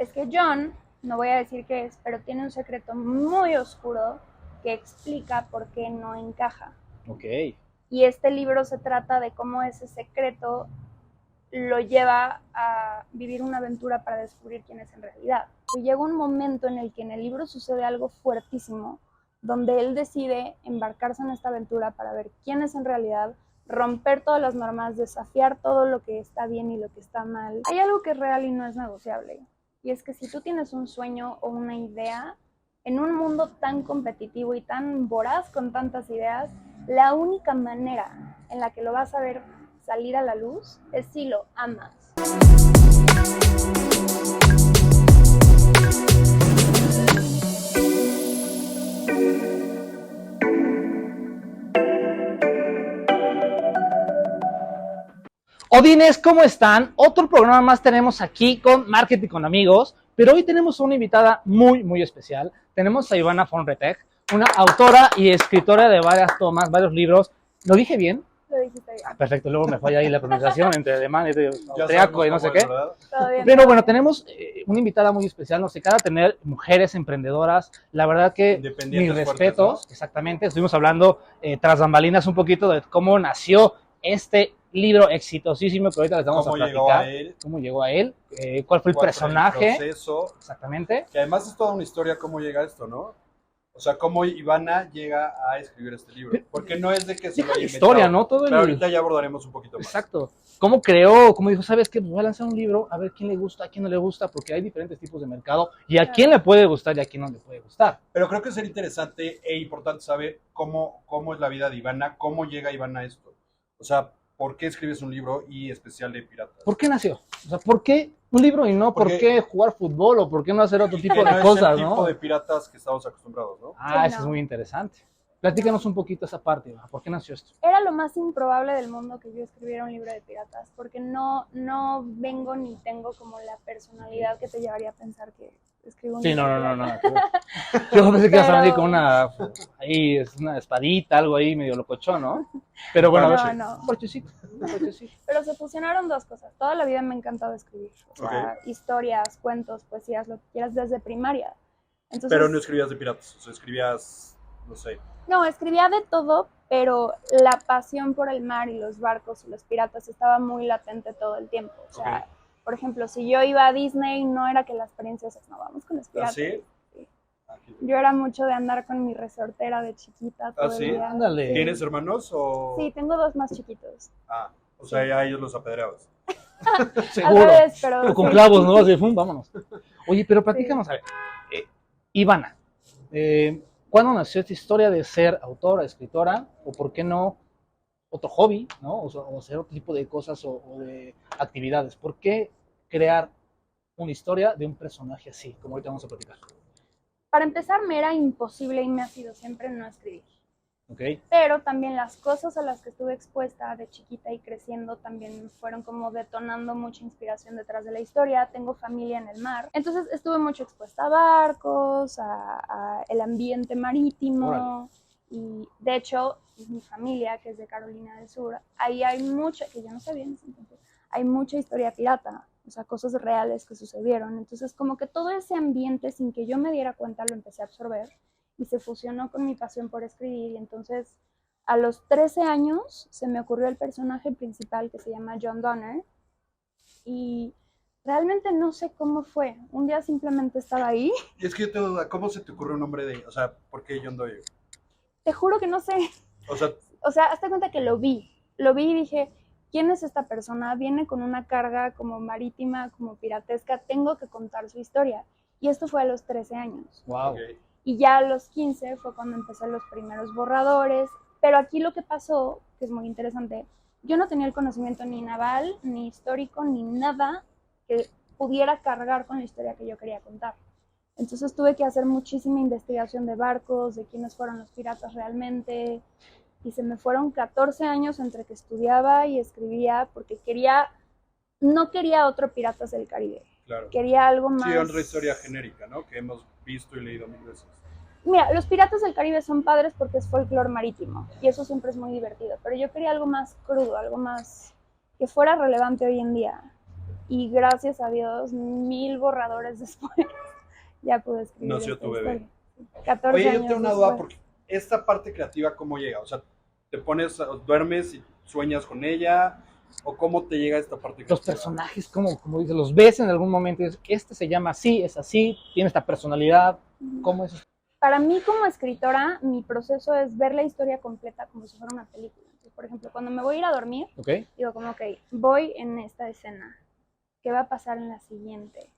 Es que John, no voy a decir qué es, pero tiene un secreto muy oscuro que explica por qué no encaja. Ok. Y este libro se trata de cómo ese secreto lo lleva a vivir una aventura para descubrir quién es en realidad. Y llega un momento en el que en el libro sucede algo fuertísimo, donde él decide embarcarse en esta aventura para ver quién es en realidad, romper todas las normas, desafiar todo lo que está bien y lo que está mal. Hay algo que es real y no es negociable, y es que si tú tienes un sueño o una idea, en un mundo tan competitivo y tan voraz con tantas ideas, la única manera en la que lo vas a ver salir a la luz es si lo amas. Odines, ¿cómo están? Otro programa más tenemos aquí con Marketing con Amigos, pero hoy tenemos una invitada muy, muy especial. Tenemos a Ivana von Reteg, una autora y escritora de varias tomas, varios libros. ¿Lo dije bien? Lo dijiste bien. Perfecto, luego me falla ahí la pronunciación entre alemán y austriaco y no sé qué. Pero bueno, tenemos una invitada muy especial, nos encanta tener mujeres emprendedoras, la verdad que mis respetos, fuertes, ¿no? Exactamente, estuvimos hablando tras bambalinas un poquito de cómo nació este libro exitosísimo que ahorita les vamos a platicar. ¿Cómo llegó a él? ¿Cuál fue el personaje? El proceso. Exactamente. Que además es toda una historia cómo llega a esto, ¿no? O sea, cómo Ivana llega a escribir este libro. Porque no es de que se lo haya historia, ¿no? Todo pero ahorita ya abordaremos un poquito más. Exacto. ¿Cómo creó? ¿Cómo dijo? ¿Sabes qué? Pues voy a lanzar un libro, a ver quién le gusta, a quién no le gusta, porque hay diferentes tipos de mercado y a quién le puede gustar y a quién no le puede gustar. Pero creo que sería interesante e importante saber cómo es la vida de Ivana, cómo llega Ivana a esto. O sea, ¿por qué escribes un libro y especial de piratas? ¿Por qué nació? O sea, ¿por qué un libro y no por qué jugar fútbol o por qué no hacer otro tipo de cosas, ¿no? Es el tipo de piratas que estamos acostumbrados, ¿no? Ah, eso es muy interesante. Platícanos un poquito esa parte, ¿por qué nació esto? Era lo más improbable del mundo que yo escribiera un libro de piratas, porque no vengo ni tengo como la personalidad que te llevaría a pensar que escribo un libro. No. Yo pensé que ibas a venir con una espadita, algo ahí medio locochón, ¿no? Pero bueno, un porchecito. Pero se fusionaron dos cosas. Toda la vida me ha encantado escribir. O sea, historias, cuentos, poesías, lo que quieras desde primaria. Entonces, pero no escribías de piratas, o sea, escribías, no sé. No, escribía de todo, pero la pasión por el mar y los barcos y los piratas estaba muy latente todo el tiempo. O sea, por ejemplo, si yo iba a Disney, no era que las princesas, no, vamos con los piratas. ¿Ah, sí? Yo era mucho de andar con mi resortera de chiquita todo el día. Ándale. ¿Tienes hermanos o...? Sí, tengo dos más chiquitos. Ah, o sea, ya ellos los apedreabas. Seguro. Vez, pero o con clavos, ¿no? Así, vámonos. Oye, pero platícanos, a ver. Ivana, ¿cuándo nació esta historia de ser autora, escritora? ¿O por qué no otro hobby, ¿no? O hacer otro tipo de cosas o de actividades. ¿Por qué crear una historia de un personaje así, como ahorita vamos a platicar? Para empezar, me era imposible y me ha sido siempre no escribir. Okay. Pero también las cosas a las que estuve expuesta de chiquita y creciendo también fueron como detonando mucha inspiración detrás de la historia. Tengo familia en el mar, entonces estuve mucho expuesta a barcos, a el ambiente marítimo. Órale. Y de hecho, mi familia, que es de Carolina del Sur, ahí hay mucha, que yo no sabía en ese entonces, hay mucha historia pirata, o sea, cosas reales que sucedieron. Entonces, como que todo ese ambiente, sin que yo me diera cuenta, lo empecé a absorber y se fusionó con mi pasión por escribir. Y entonces, a los 13 años, se me ocurrió el personaje principal que se llama John Donner. Y realmente no sé cómo fue. Un día simplemente estaba ahí. Y es que yo te duda, ¿cómo se te ocurre un nombre de, o sea, por qué John Donner? Te juro que no sé. O sea, hazte cuenta que lo vi y dije, ¿quién es esta persona? Viene con una carga como marítima, como piratesca, tengo que contar su historia. Y esto fue a los 13 años. Wow. Okay. Y ya a los 15 fue cuando empecé los primeros borradores. Pero aquí lo que pasó, que es muy interesante, yo no tenía el conocimiento ni naval, ni histórico, ni nada que pudiera cargar con la historia que yo quería contar. Entonces tuve que hacer muchísima investigación de barcos, de quiénes fueron los piratas realmente, y se me fueron 14 años entre que estudiaba y escribía, porque no quería otro Piratas del Caribe. Claro. Quería algo más... Sí, otra historia genérica, ¿no? Que hemos visto y leído mil veces. Mira, los Piratas del Caribe son padres porque es folclore marítimo, y eso siempre es muy divertido, pero yo quería algo más crudo, algo más que fuera relevante hoy en día. y gracias a Dios, 1000 borradores después, ya pude escribir. Nació tu bebé. 14 Oye, años yo tengo una duda, porque esta parte creativa, ¿cómo llega? O sea, ¿te pones, duermes y sueñas con ella? ¿O cómo te llega esta parte creativa? Los personajes, como dices, los ves en algún momento y dices, este se llama así, es así, tiene esta personalidad, ¿cómo es? Para mí como escritora, mi proceso es ver la historia completa como si fuera una película. Entonces, por ejemplo, cuando me voy a ir a dormir, digo como, ok, voy en esta escena, ¿qué va a pasar en la siguiente?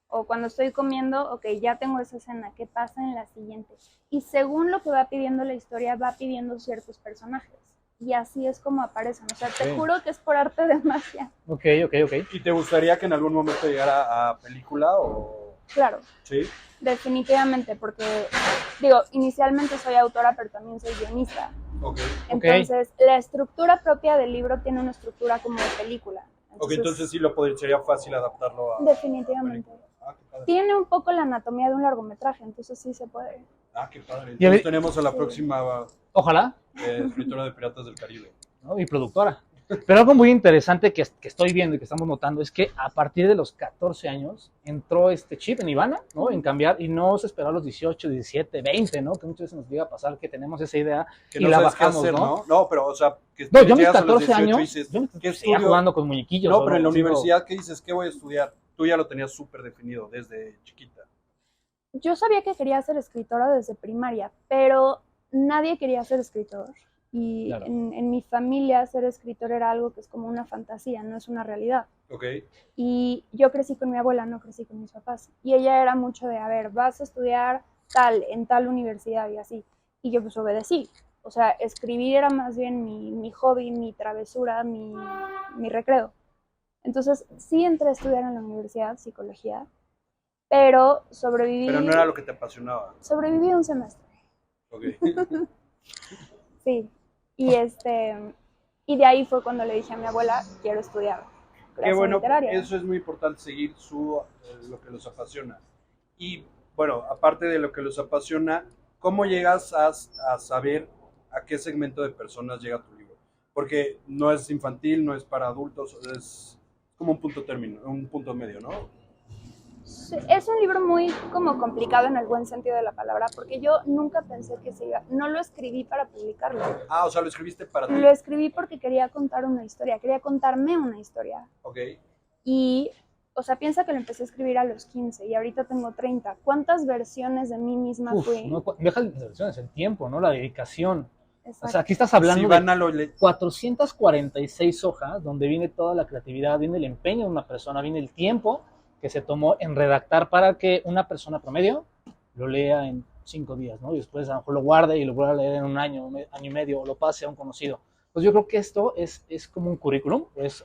O cuando estoy comiendo, ok, ya tengo esa escena, ¿qué pasa en la siguiente? Y según lo que va pidiendo la historia, va pidiendo ciertos personajes. Y así es como aparecen. O sea, te juro que es por arte de magia. Ok. ¿Y te gustaría que en algún momento llegara a película o...? Claro. ¿Sí? Definitivamente, porque, digo, inicialmente soy autora, pero también soy guionista. Entonces, la estructura propia del libro tiene una estructura como de película. Entonces sí sería fácil adaptarlo a... Definitivamente. Tiene un poco la anatomía de un largometraje, entonces sí se puede. Qué padre. Entonces tenemos a la próxima... Ojalá. Escritora de Piratas del Caribe. ¿No? Y productora. Pero algo muy interesante que estoy viendo y que estamos notando es que a partir de los 14 años entró este chip en Ivana, ¿no? En cambiar, y no se esperó a los 18, 17, 20, ¿no? Que muchas veces nos llega a pasar que tenemos esa idea que y no la sabes bajamos, qué hacer, ¿no? No, pero, o sea... Que no, yo a mis 14 años, dices, yo me seguía jugando con muñequillos. No, pero en la universidad, ¿qué dices? ¿Qué voy a estudiar? Tú ya lo tenías súper definido desde chiquita. Yo sabía que quería ser escritora desde primaria, pero nadie quería ser escritor. Y claro, en mi familia ser escritor era algo que es como una fantasía, no es una realidad. Y yo crecí con mi abuela, no crecí con mis papás. Y ella era mucho de, a ver, vas a estudiar en tal universidad y así. Y yo pues obedecí. O sea, escribir era más bien mi hobby, mi travesura, mi recreo. Entonces sí entré a estudiar en la universidad, psicología, pero sobreviví. Pero no era lo que te apasionaba. Sobreviví un semestre. Sí. Y de ahí fue cuando le dije a mi abuela, quiero estudiar creación literaria. Eso es muy importante, seguir lo que los apasiona. Y bueno, aparte de lo que los apasiona, ¿cómo llegas a saber a qué segmento de personas llega tu libro? Porque no es infantil, no es para adultos, es como un punto medio, ¿no? Es un libro muy como complicado en el buen sentido de la palabra, porque yo nunca pensé que no lo escribí para publicarlo. O sea, lo escribiste para ti. Lo escribí porque quería contar una historia, quería contarme una historia. Y, o sea, piensa que lo empecé a escribir a los 15 y ahorita tengo 30. ¿Cuántas versiones de mí misma fui? No, deja las versiones, el tiempo, ¿no? La dedicación. Exacto. O sea, aquí estás hablando de 446 hojas donde viene toda la creatividad, viene el empeño de una persona, viene el tiempo que se tomó en redactar para que una persona promedio lo lea en 5 días, ¿no? Y después a lo mejor lo guarde y lo vuelva a leer en un año y medio, o lo pase a un conocido. Pues yo creo que esto es como un currículum, es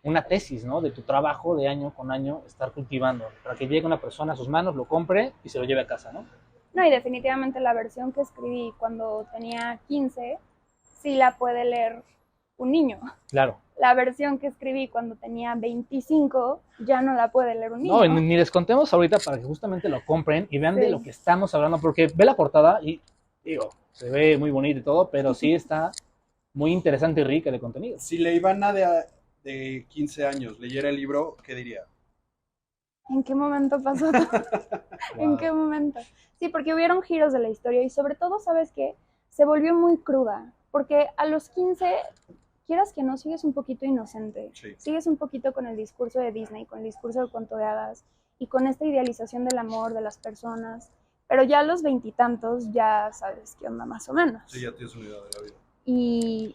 una tesis, ¿no? De tu trabajo de año con año, estar cultivando, para que llegue una persona a sus manos, lo compre y se lo lleve a casa, ¿no? No, y definitivamente la versión que escribí cuando tenía 15, sí la puede leer un niño. Claro. La versión que escribí cuando tenía 25 ya no la puede leer un niño. No, ni les contemos ahorita para que justamente lo compren y vean de lo que estamos hablando, porque ve la portada y, digo, se ve muy bonito y todo, pero sí está muy interesante y rica de contenido. Si la Ivana de 15 años leyera el libro, ¿qué diría? ¿En qué momento pasó todo? Wow. ¿En qué momento? Sí, porque hubieron giros de la historia y sobre todo, ¿sabes qué? Se volvió muy cruda, porque a los 15... quieras que no, sigues un poquito inocente, sigues un poquito con el discurso de Disney, con el discurso del cuento de hadas y con esta idealización del amor, de las personas, pero ya a los 20 y tantos ya sabes qué onda más o menos. Sí, ya tienes una idea de la vida. Y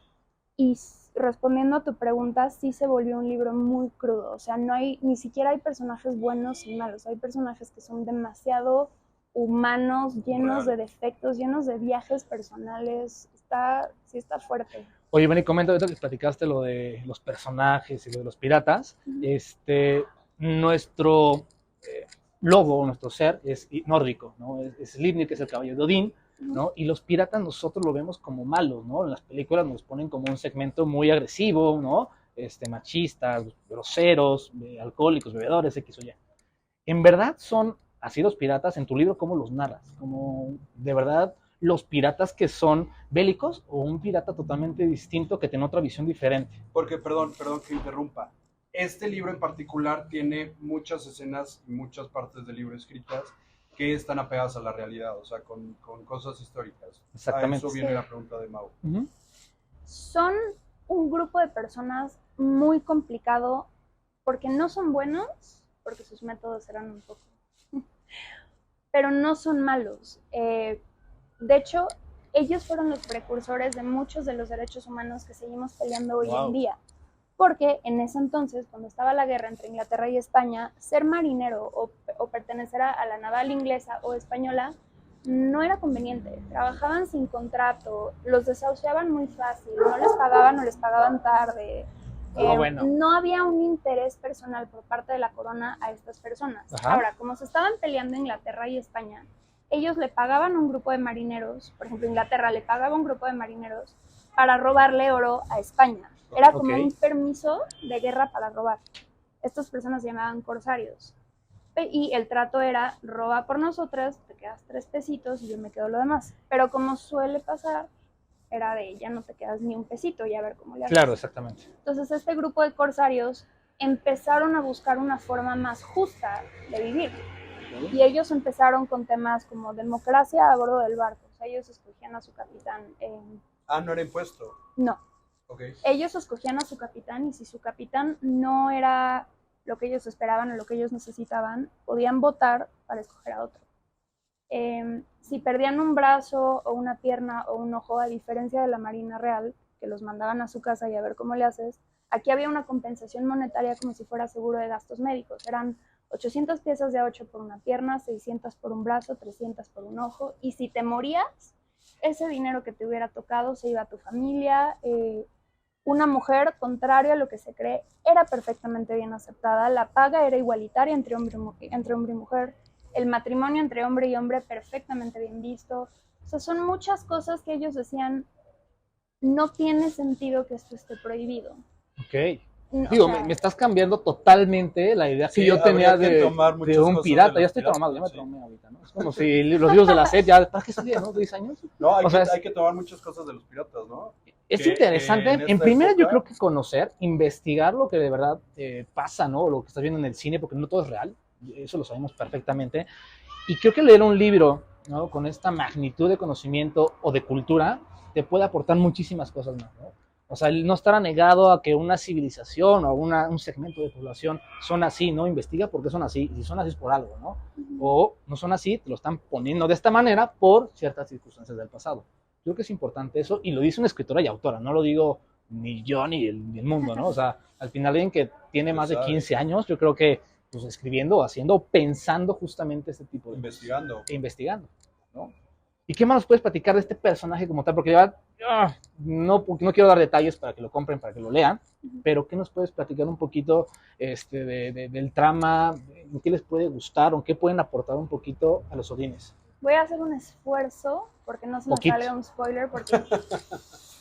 respondiendo a tu pregunta, sí se volvió un libro muy crudo, o sea, ni siquiera hay personajes buenos y malos, hay personajes que son demasiado humanos, llenos de defectos, llenos de viajes personales, sí está fuerte. Oye, Benny, comenta ahorita que platicaste lo de los personajes y lo de los piratas. Nuestro lobo, nuestro ser, es nórdico, ¿no? Es Slipnir, que es el caballo de Odín, ¿no? Y los piratas nosotros lo vemos como malos, ¿no? En las películas nos ponen como un segmento muy agresivo, ¿no? Machistas, groseros, alcohólicos, bebedores, X o Y. ¿En verdad son así los piratas? En tu libro, ¿cómo los narras? ¿Como de verdad los piratas que son bélicos o un pirata totalmente distinto que tiene otra visión diferente? Porque, perdón que interrumpa, este libro en particular tiene muchas escenas y muchas partes del libro escritas que están apegadas a la realidad, o sea, con cosas históricas. Exactamente. A eso viene la pregunta de Mau. Son un grupo de personas muy complicado porque no son buenos, porque sus métodos eran un poco, pero no son malos. De hecho, ellos fueron los precursores de muchos de los derechos humanos que seguimos peleando hoy en día. Porque en ese entonces, cuando estaba la guerra entre Inglaterra y España, ser marinero o pertenecer a la naval inglesa o española no era conveniente. Trabajaban sin contrato, los desahuciaban muy fácil, no les pagaban o les pagaban tarde. No había un interés personal por parte de la corona a estas personas. Ajá. Ahora, como se estaban peleando Inglaterra y España, ellos le pagaban a un grupo de marineros, por ejemplo, Inglaterra le pagaba a un grupo de marineros para robarle oro a España. Era como un permiso de guerra para robar. Estas personas se llamaban corsarios. Y el trato era, roba por nosotras, te quedas 3 pesitos y yo me quedo lo demás. Pero como suele pasar, era de, ya no te quedas ni un pesito y a ver cómo le haces. Claro, exactamente. Entonces este grupo de corsarios empezaron a buscar una forma más justa de vivir. Y ellos empezaron con temas como democracia a bordo del barco. O sea, ellos escogían a su capitán. ¿No era impuesto? No. Okay. Ellos escogían a su capitán y si su capitán no era lo que ellos esperaban o lo que ellos necesitaban, podían votar para escoger a otro. Si perdían un brazo o una pierna o un ojo, a diferencia de la Marina Real, que los mandaban a su casa y a ver cómo le haces, aquí había una compensación monetaria como si fuera seguro de gastos médicos. Eran 800 piezas de A8 por una pierna, 600 por un brazo, 300 por un ojo, y si te morías, ese dinero que te hubiera tocado se iba a tu familia. Una mujer, contrario a lo que se cree, era perfectamente bien aceptada. La paga era igualitaria entre hombre y mujer. El matrimonio entre hombre y hombre perfectamente bien visto. O sea, son muchas cosas que ellos decían, no tiene sentido que esto esté prohibido. Ok. Digo, me estás cambiando totalmente la idea que yo tenía de un pirata. Ya estoy tomando, ya me tomé ahorita, ¿no? Es como si los libros de la SED ya, ¿para qué estudié, no? 10 años. No, hay que tomar muchas cosas de los piratas, ¿no? Es interesante, en primera yo creo que conocer, investigar lo que de verdad pasa, ¿no? Lo que estás viendo en el cine, porque no todo es real, eso lo sabemos perfectamente. Y creo que leer un libro, ¿no? Con esta magnitud de conocimiento o de cultura, te puede aportar muchísimas cosas más, ¿no? O sea, el no estar anegado a que una civilización o un segmento de población son así, ¿no? Investiga por qué son así, y si son así es por algo, ¿no? O no son así, te lo están poniendo de esta manera por ciertas circunstancias del pasado. Creo que es importante eso, y lo dice una escritora y autora, no lo digo ni yo ni el mundo, ¿no? O sea, al final alguien que tiene más de 15 años, yo creo que pues escribiendo, haciendo, pensando justamente este tipo de investigando, ¿no? ¿Y qué más nos puedes platicar de este personaje como tal? Porque ya no quiero dar detalles para que lo compren, para que lo lean, pero ¿qué nos puedes platicar un poquito del trama? ¿En qué les puede gustar o en qué pueden aportar un poquito a los odines? Voy a hacer un esfuerzo, porque no se me salga un spoiler, porque...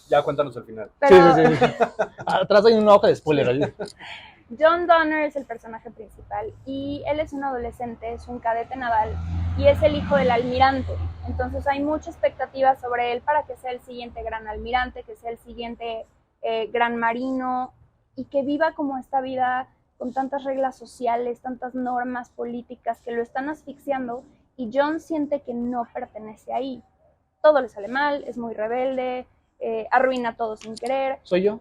Ya, cuéntanos el final. Pero... Sí. Atrás hay una hoja de spoiler. John Donner es el personaje principal y él es un adolescente, es un cadete naval y es el hijo del almirante. Entonces hay mucha expectativa sobre él para que sea el siguiente gran almirante, que sea el siguiente gran marino y que viva como esta vida con tantas reglas sociales, tantas normas políticas que lo están asfixiando, y John siente que no pertenece ahí. Todo le sale mal, es muy rebelde, arruina todo sin querer. ¿Soy yo?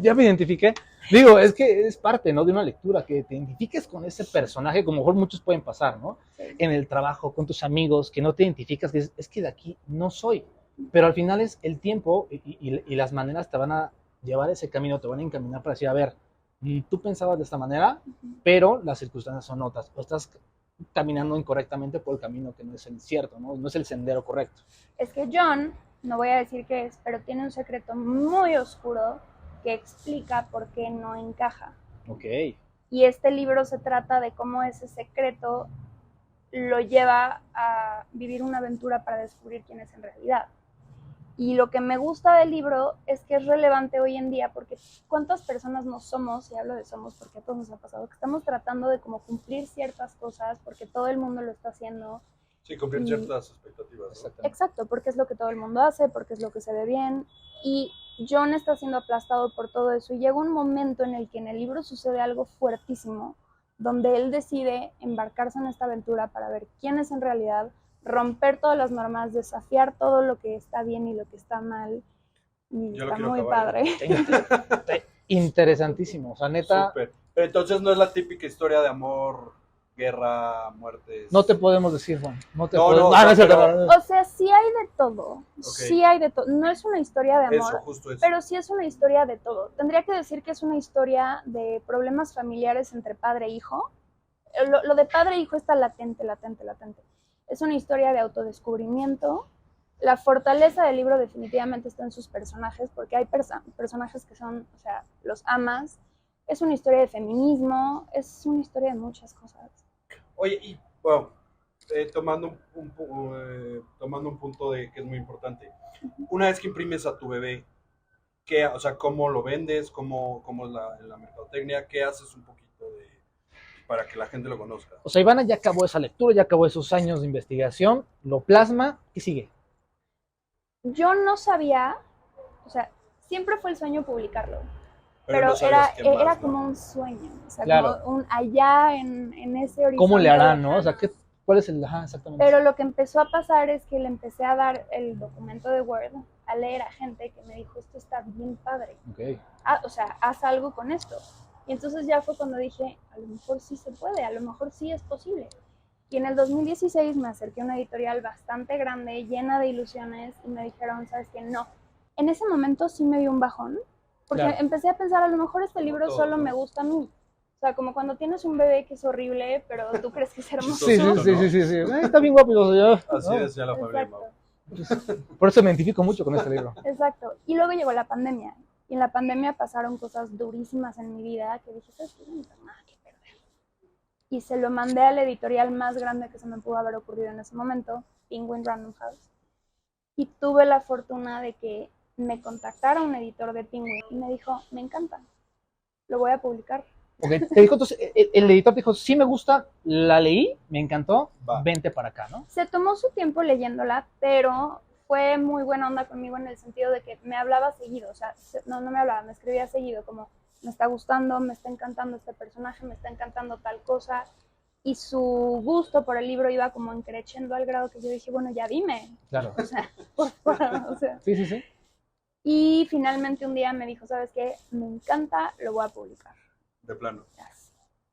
Ya me identifiqué. Digo, es que es parte, ¿no? De una lectura, que te identifiques con ese personaje, como mejor muchos pueden pasar, ¿no? Sí. En el trabajo, con tus amigos, que no te identificas, que es que de aquí no soy. Pero al final es el tiempo y las maneras te van a llevar ese camino, te van a encaminar para decir, a ver, tú pensabas de esta manera, pero las circunstancias son otras, o estás caminando incorrectamente por el camino que no es el cierto, ¿no? No es el sendero correcto. Es que John, no voy a decir qué es, pero tiene un secreto muy oscuro que explica por qué no encaja. Ok. Y este libro se trata de cómo ese secreto lo lleva a vivir una aventura para descubrir quién es en realidad. Y lo que me gusta del libro es que es relevante hoy en día, porque ¿cuántas personas no somos? Y hablo de somos porque a todos nos ha pasado, que estamos tratando de como cumplir ciertas cosas porque todo el mundo lo está haciendo. Sí, cumplir ciertas expectativas, ¿no? Exacto, porque es lo que todo el mundo hace, porque es lo que se ve bien. Y John está siendo aplastado por todo eso y llega un momento en el que en el libro sucede algo fuertísimo, donde él decide embarcarse en esta aventura para ver quién es en realidad, romper todas las normas, desafiar todo lo que está bien y lo que está mal. Y Yo está muy padre. Interesantísimo, o sea, neta. Súper. Pero entonces no es la típica historia de amor, guerra, muertes. No te podemos decir, Juan. No te No, podemos. no, o sea, sí hay de todo. Okay. Sí hay de todo. No es una historia de amor, eso, justo eso. pero sí es una historia de todo. Tendría que decir que es una historia de problemas familiares entre padre e hijo. Lo de padre e hijo está latente. Es una historia de autodescubrimiento. La fortaleza del libro definitivamente está en sus personajes, porque hay personajes que son, o sea, los amas. Es una historia de feminismo, es una historia de muchas cosas. Oye, y bueno, tomando un punto de que es muy importante. Una vez que imprimes a tu bebé, o sea, ¿cómo lo vendes? ¿Cómo es la mercadotecnia? ¿Qué haces un poquito para que la gente lo conozca? O sea, Ivana ya acabó esa lectura, ya acabó esos años de investigación, lo plasma y sigue. Yo no sabía, o sea, siempre fue el sueño publicarlo, pero no era como un sueño, o sea, claro. como allá en ese horizonte. ¿Cómo le harán, no? O sea, ¿cuál es el exactamente? Pero lo que empezó a pasar es que le empecé a dar el documento de Word a leer a gente que me dijo, esto está bien padre. Okay. O sea, haz algo con esto. Y entonces ya fue cuando dije, a lo mejor sí se puede, a lo mejor sí es posible. Y en el 2016 me acerqué a una editorial bastante grande, llena de ilusiones, y me dijeron, ¿sabes qué? No. En ese momento sí me dio un bajón, porque empecé a pensar, a lo mejor este libro solo me gusta a mí. O sea, como cuando tienes un bebé que es horrible, pero tú crees que es hermoso. Sí. Está bien guapo. Así decía la familia. Por eso me identifico mucho con este libro. Exacto. Y luego llegó la pandemia. Y en la pandemia pasaron cosas durísimas en mi vida que dije, ¿sabes qué? No tengo nada que perder. Y se lo mandé a la editorial más grande que se me pudo haber ocurrido en ese momento, Penguin Random House. Y tuve la fortuna de que me contactara un editor de Penguin y me dijo, me encanta, lo voy a publicar. Okay. Te dijo, entonces, el editor dijo, sí me gusta, la leí, me encantó, vente para acá, ¿no? Se tomó su tiempo leyéndola, pero fue muy buena onda conmigo en el sentido de que me hablaba seguido, o sea, no me hablaba, me escribía seguido, como me está gustando, me está encantando este personaje, me está encantando tal cosa, y su gusto por el libro iba como creciendo al grado que yo dije, bueno, ya dime. Claro. O sea, por favor, o sea. Sí. Y finalmente un día me dijo, ¿sabes qué? Me encanta, lo voy a publicar. De plano.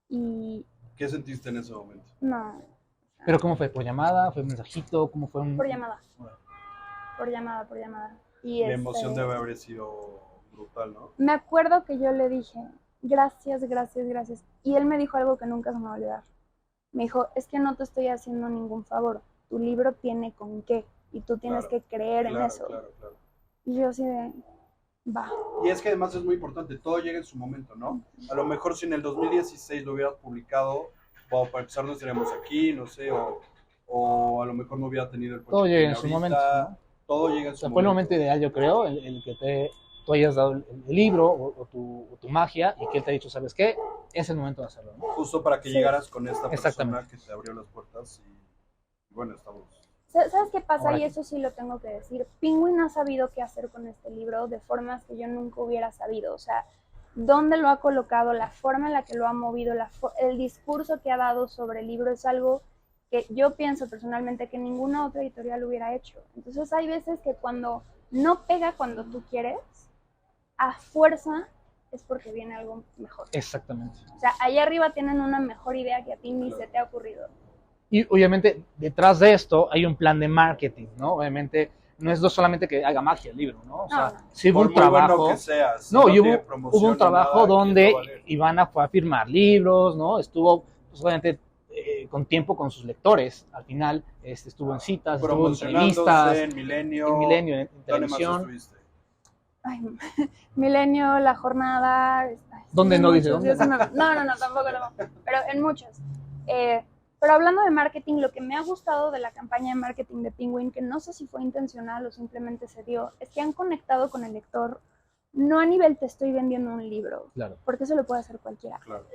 Y... ¿Qué sentiste en ese momento? No. ¿Pero cómo fue? ¿Por llamada? ¿Fue mensajito? ¿Cómo fue? Por llamada. Por llamada. Y la emoción debe haber sido brutal, ¿no? Me acuerdo que yo le dije, gracias. Y él me dijo algo que nunca se me va a olvidar. Me dijo, es que no te estoy haciendo ningún favor. Tu libro tiene con qué. Y tú tienes que creer en eso. Claro. Y yo así de... Va. Y es que además es muy importante, todo llega en su momento, ¿no? A lo mejor si en el 2016 lo hubieras publicado, bueno, para empezar no estaríamos aquí, no sé, o a lo mejor no hubiera tenido el... Todo llega en su momento, ¿no? Todo llega en su momento. Fue el momento ideal, yo creo, el que tú hayas dado el libro o tu magia y que él te ha dicho, ¿sabes qué? Es el momento de hacerlo, ¿no? Justo para que llegaras con esta persona que te abrió las puertas y bueno, estamos... ¿Sabes qué pasa? Y eso sí lo tengo que decir. Penguin ha sabido qué hacer con este libro de formas que yo nunca hubiera sabido. O sea, dónde lo ha colocado, la forma en la que lo ha movido, el discurso que ha dado sobre el libro es algo que yo pienso personalmente que ninguna otra editorial hubiera hecho. Entonces hay veces que cuando no pega cuando tú quieres, a fuerza es porque viene algo mejor. Exactamente. O sea, allá arriba tienen una mejor idea que a ti ni se te ha ocurrido. Y obviamente detrás de esto hay un plan de marketing, ¿no? Obviamente no es solamente que haga magia el libro, ¿no? O sea, sí hubo un trabajo. Bueno que sea, si no, y hubo un trabajo donde Ivana fue a firmar libros, ¿no? Estuvo, pues, obviamente, con tiempo con sus lectores. Al final estuvo en citas, estuvo en entrevistas. En Milenio. En televisión. Ay, Milenio, La Jornada. ¿Dónde no dice dónde? No, tampoco no. Pero en muchos. Pero hablando de marketing, lo que me ha gustado de la campaña de marketing de Penguin, que no sé si fue intencional o simplemente se dio, es que han conectado con el lector, no a nivel te estoy vendiendo un libro, claro, porque eso lo puede hacer cualquiera. Claro.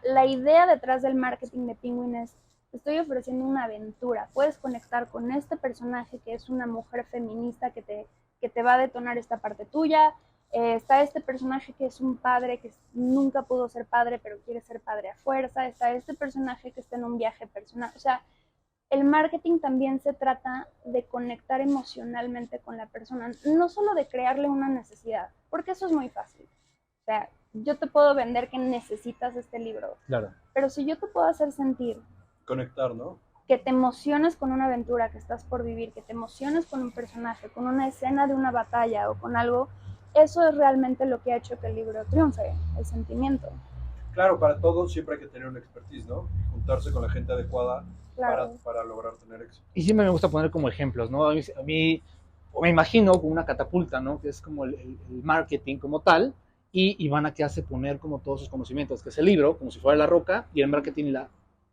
La idea detrás del marketing de Penguin es, te estoy ofreciendo una aventura, puedes conectar con este personaje que es una mujer feminista que te va a detonar esta parte tuya, Está este personaje que es un padre que nunca pudo ser padre, pero quiere ser padre a fuerza. Está este personaje que está en un viaje personal. O sea, el marketing también se trata de conectar emocionalmente con la persona, no solo de crearle una necesidad, porque eso es muy fácil. O sea, yo te puedo vender que necesitas este libro, Claro. pero si yo te puedo hacer sentir... Conectar, ¿no? Que te emociones con una aventura que estás por vivir, que te emociones con un personaje, con una escena de una batalla o con algo, eso es realmente lo que ha hecho que el libro triunfe, el sentimiento. Claro, para todo siempre hay que tener una expertise, ¿no? Juntarse con la gente adecuada Claro. para lograr tener éxito. Y siempre me gusta poner como ejemplos, ¿no? A mí me imagino como una catapulta, ¿no? Que es como el marketing como tal, y Ivana que hace poner como todos sus conocimientos, que es el libro, como si fuera la roca, y el marketing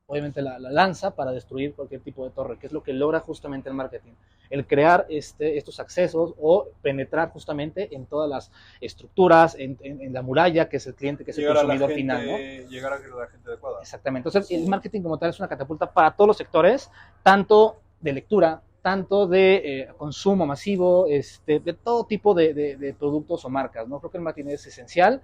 obviamente la lanza para destruir cualquier tipo de torre, que es lo que logra justamente el marketing, el crear estos accesos o penetrar justamente en todas las estructuras, en la muralla, que es el cliente, que es el consumidor final, ¿no? Llegar a la gente adecuada. Exactamente. Entonces, sí. El marketing como tal es una catapulta para todos los sectores, tanto de lectura, tanto de consumo masivo, de todo tipo de productos o marcas, ¿no? Creo que el marketing es esencial.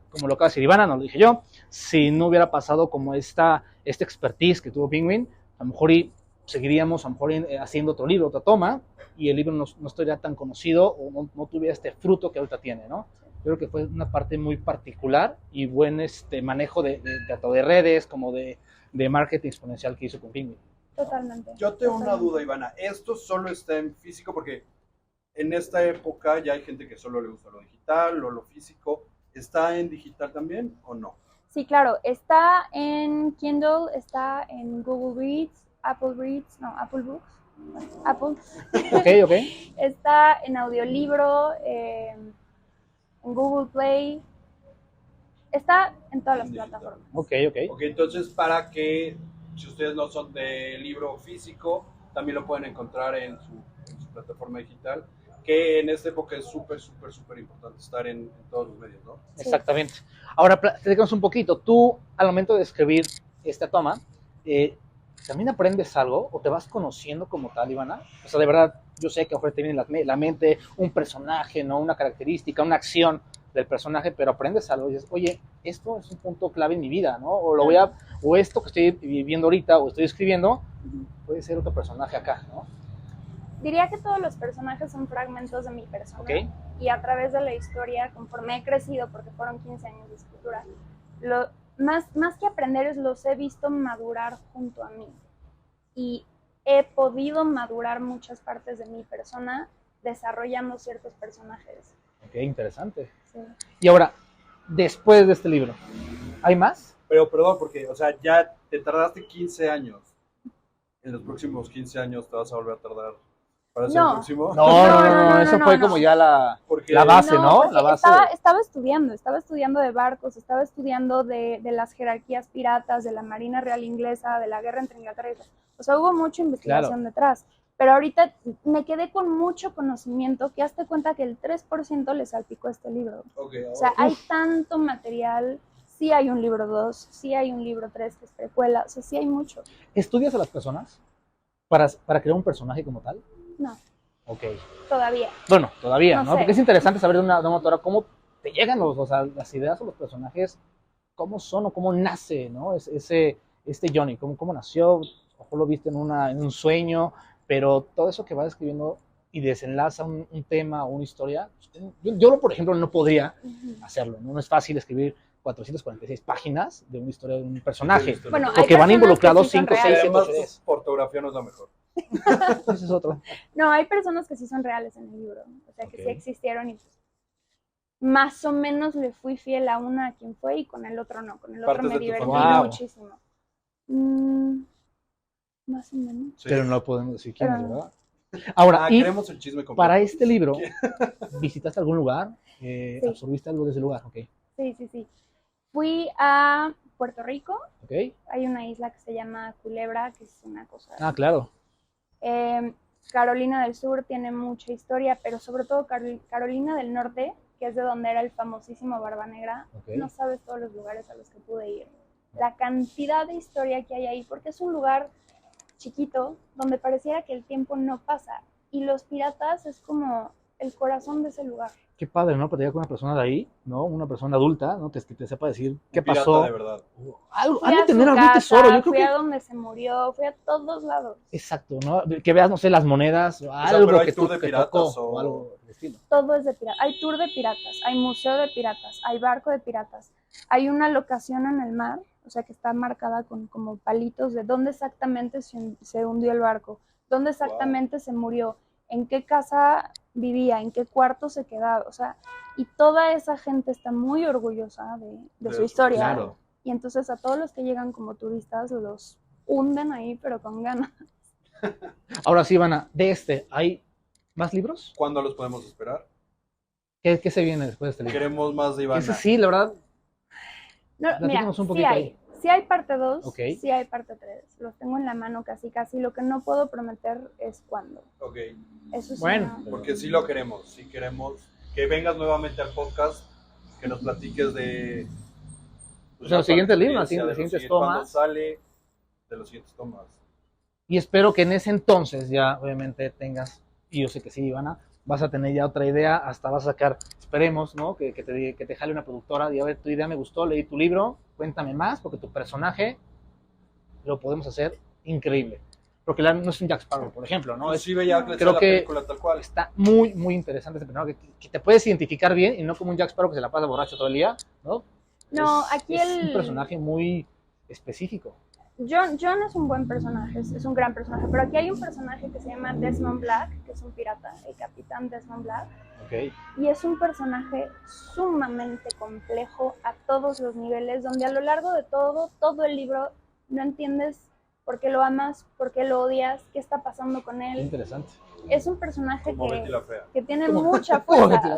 Como lo acaba de decir Ivana, no lo dije yo, si no hubiera pasado como esta expertise que tuvo Penguin, a lo mejor seguiríamos haciendo otro libro, otra toma, y el libro no estaría tan conocido o no tuviera este fruto que ahorita tiene, ¿no? Yo creo que fue una parte muy particular y buen manejo tanto de redes como de marketing exponencial que hizo con Penguin. Totalmente. Yo tengo una duda, Ivana. ¿Esto solo está en físico? Porque en esta época ya hay gente que solo le gusta lo digital o lo físico. ¿Está en digital también o no? Sí, claro. Está en Kindle, está en Google Reads, Apple Books. Apple. Ok. Está en audiolibro, en Google Play. Está en todas las plataformas. Ok, entonces para que, si ustedes no son de libro físico, también lo pueden encontrar en su plataforma digital, que en esta época es súper importante estar en todos los medios, ¿no? Sí. Exactamente. Ahora, platicamos un poquito. Tú, al momento de escribir esta toma, ¿también aprendes algo o te vas conociendo como tal, Ivana? O sea, de verdad, yo sé que te viene la mente un personaje, ¿no? Una característica, una acción del personaje, pero aprendes algo y dices, oye, esto es un punto clave en mi vida, ¿no? O esto que estoy viviendo ahorita o estoy escribiendo, puede ser otro personaje acá, ¿no? Diría que todos los personajes son fragmentos de mi persona. Okay. Y a través de la historia, conforme he crecido, porque fueron 15 años de escritura, más que aprender, los he visto madurar junto a mí. Y he podido madurar muchas partes de mi persona desarrollando ciertos personajes. Ok, interesante. Sí. Y ahora, después de este libro, ¿hay más? Pero perdón, porque, o sea, ya te tardaste 15 años. En los próximos 15 años te vas a volver a tardar para hacer el próximo. No, eso fue como ya la base, ¿no? La base. Estaba estudiando de barcos, estaba estudiando de las jerarquías piratas, de la Marina Real Inglesa, de la guerra entre Inglaterra y Francia. O sea, hubo mucha investigación detrás. Pero ahorita me quedé con mucho conocimiento que hazte cuenta que el 3% le salpicó este libro. O sea, hay tanto material. Sí hay un libro 2, sí hay un libro 3 que es precuela, o sea, sí hay mucho. ¿Estudias a las personas para crear un personaje como tal? No. Ok. Todavía. Bueno, todavía, ¿no? Sé. Porque es interesante saber de una autora cómo te llegan las ideas o los personajes, cómo son o cómo nace, ¿no? Este Johnny, cómo nació, ojo lo viste en un sueño, pero todo eso que va describiendo y desenlaza un tema o una historia, yo por ejemplo no podría hacerlo, ¿no? No es fácil escribir 446 páginas de una historia de un personaje, bueno, porque van involucrados 5, 6, 7, 8, 10. Ortografía no es la mejor. Ese es otro. No, hay personas que sí son reales en el libro, o sea, que sí existieron y pues, más o menos le fui fiel a una a quien fue y con el otro no, con el otro me divertí muchísimo. Más o menos. Sí. Pero no podemos decir quién es, ¿verdad? Ahora, queremos el chisme completo. Para este libro, ¿visitaste algún lugar? Sí. ¿Absorbiste algo de ese lugar? Okay. Sí. Fui a Puerto Rico. Okay. Hay una isla que se llama Culebra, que es una cosa... claro. Carolina del Sur tiene mucha historia, pero sobre todo Carolina del Norte, que es de donde era el famosísimo Barba Negra, no sabes todos los lugares a los que pude ir. La cantidad de historia que hay ahí, porque es un lugar chiquito donde pareciera que el tiempo no pasa. Y los piratas es como el corazón de ese lugar. Qué padre, ¿no? Platicar con una persona de ahí, ¿no? Una persona adulta, ¿no? Que te sepa decir qué Pirata pasó. de verdad. Algo, Fui han de a tener su algún casa, tesoro. Yo creo fui que... a donde se murió, fui a todos lados. Exacto, ¿no? Que veas, no sé, las monedas, o algo pero hay que tour tú de que piratas tocó, o algo del estilo. Todo es de piratas. Hay tour de piratas, hay museo de piratas, hay barco de piratas. Hay una locación en el mar, o sea, que está marcada con como palitos de dónde exactamente se hundió el barco, dónde exactamente se murió, en qué casa vivía, en qué cuarto se quedaba, o sea, y toda esa gente está muy orgullosa de su historia. Claro. Y entonces a todos los que llegan como turistas los hunden ahí, pero con ganas. Ahora sí, Ivana, ¿hay más libros? ¿Cuándo los podemos esperar? ¿Qué se viene después de este libro? Queremos más de Ivana. Ese sí, la verdad. No, mira, Un sí poquito hay. ahí. Sí hay parte 2, Okay. sí hay parte 3. Los tengo en la mano casi. Lo que no puedo prometer es cuándo. Ok. Eso sí. Bueno. Porque sí lo queremos. Sí queremos que vengas nuevamente al podcast, que nos platiques de... O sea, los siguientes libros, de las siguientes cuándo tomas. sale, de los siguientes tomas. Y espero que en ese entonces ya, obviamente, tengas, y yo sé que sí, Ivana, vas a tener ya otra idea, hasta vas a sacar, esperemos, ¿no? Que te jale una productora, y a ver, tu idea me gustó, leí tu libro, cuéntame más, porque tu personaje lo podemos hacer increíble. Porque no es un Jack Sparrow, por ejemplo, ¿no? Sí, veía creo la que película tal cual. está muy, muy interesante ese personaje, que te puedes identificar bien, y no como un Jack Sparrow que se la pasa borracho todo el día, ¿no? No, aquí es un personaje muy específico. John es un buen personaje, es un gran personaje, pero aquí hay un personaje que se llama Desmond Black, que es un pirata, el capitán Desmond Black. Okay. Y es un personaje sumamente complejo a todos los niveles, donde a lo largo de todo el libro no entiendes por qué lo amas, por qué lo odias, qué está pasando con él. Qué interesante. Es un personaje que tiene ¿Cómo? mucha fuerza. ¿Cómo?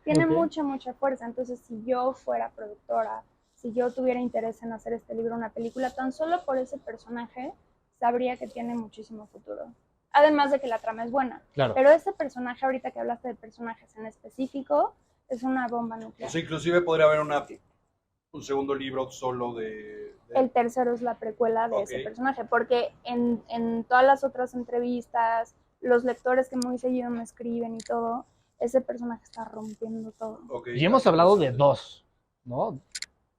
Tiene Okay. mucha fuerza. Entonces, si yo fuera productora, si yo tuviera interés en hacer este libro una película, tan solo por ese personaje, sabría que tiene muchísimo futuro. Además de que la trama es buena. Claro. Pero ese personaje, ahorita que hablaste de personajes en específico, es una bomba nuclear. O sea, inclusive podría haber un segundo libro solo de... El tercero es la precuela de ese personaje, porque en todas las otras entrevistas, los lectores que muy seguido me escriben y todo, ese personaje está rompiendo todo. Y hemos hablado de 2, ¿no?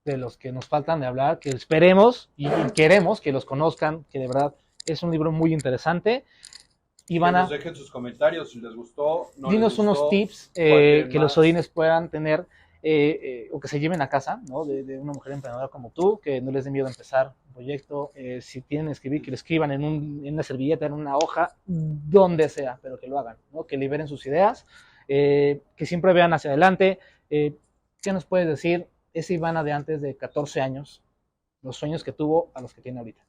De los que nos faltan de hablar, que esperemos y queremos que los conozcan, que de verdad es un libro muy interesante. Ivana, que nos dejen sus comentarios si les gustó. Dinos unos tips que los odines puedan tener o que se lleven a casa, ¿no? De una mujer emprendedora como tú, que no les dé miedo empezar un proyecto. Si tienen que escribir, que lo escriban en una servilleta, en una hoja, donde sea, pero que lo hagan, ¿no? Que liberen sus ideas, que siempre vean hacia adelante. ¿Qué nos puedes decir? Esa Ivana de antes de 14 años, los sueños que tuvo a los que tiene ahorita.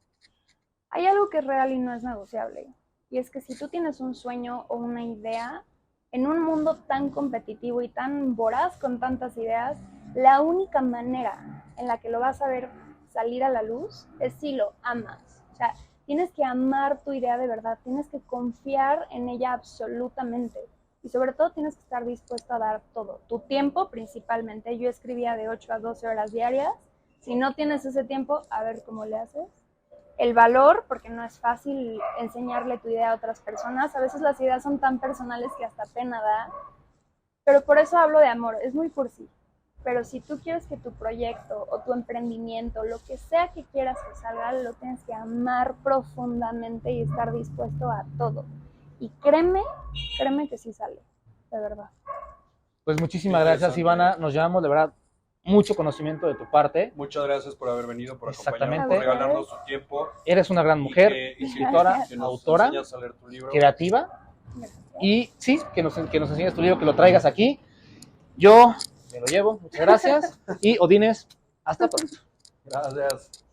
Hay algo que es real y no es negociable. Y es que si tú tienes un sueño o una idea, en un mundo tan competitivo y tan voraz con tantas ideas, la única manera en la que lo vas a ver salir a la luz es si lo amas. O sea, tienes que amar tu idea de verdad, tienes que confiar en ella absolutamente. Y sobre todo tienes que estar dispuesto a dar todo. Tu tiempo principalmente. Yo escribía de 8 a 12 horas diarias. Si no tienes ese tiempo, a ver cómo le haces. El valor, porque no es fácil enseñarle tu idea a otras personas. A veces las ideas son tan personales que hasta pena da. Pero por eso hablo de amor. Es muy cursi. Pero si tú quieres que tu proyecto o tu emprendimiento, lo que sea que quieras que salga, lo tienes que amar profundamente y estar dispuesto a todo. Y créeme que sí sale, de verdad. Pues muchísimas gracias, Ivana. Nos llevamos, de verdad, mucho conocimiento de tu parte. Muchas gracias por haber venido, por acompañarnos, Exactamente. por regalarnos tu tiempo. Eres una gran mujer, escritora, autora, creativa. Y sí, que nos enseñes tu libro, que lo traigas aquí. Yo me lo llevo, muchas gracias. Y Odines, hasta pronto. Gracias.